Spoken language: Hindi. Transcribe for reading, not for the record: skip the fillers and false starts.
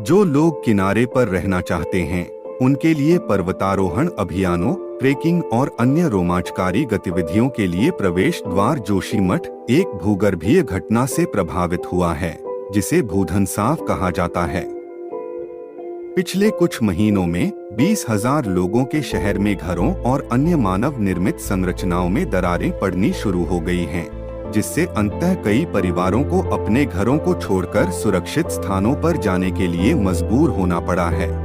जो लोग किनारे पर रहना चाहते हैं उनके लिए पर्वतारोहण अभियानों, ट्रेकिंग और अन्य रोमांचकारी गतिविधियों के लिए प्रवेश द्वार जोशीमठ एक भूगर्भीय घटना से प्रभावित हुआ है, जिसे भूधंसाव कहा जाता है। पिछले कुछ महीनों में 20,000 लोगों के शहर में घरों और अन्य मानव निर्मित संरचनाओं में दरारें पड़नी शुरू हो गई हैं, जिससे अंततः कई परिवारों को अपने घरों को छोड़कर सुरक्षित स्थानों पर जाने के लिए मजबूर होना पड़ा है।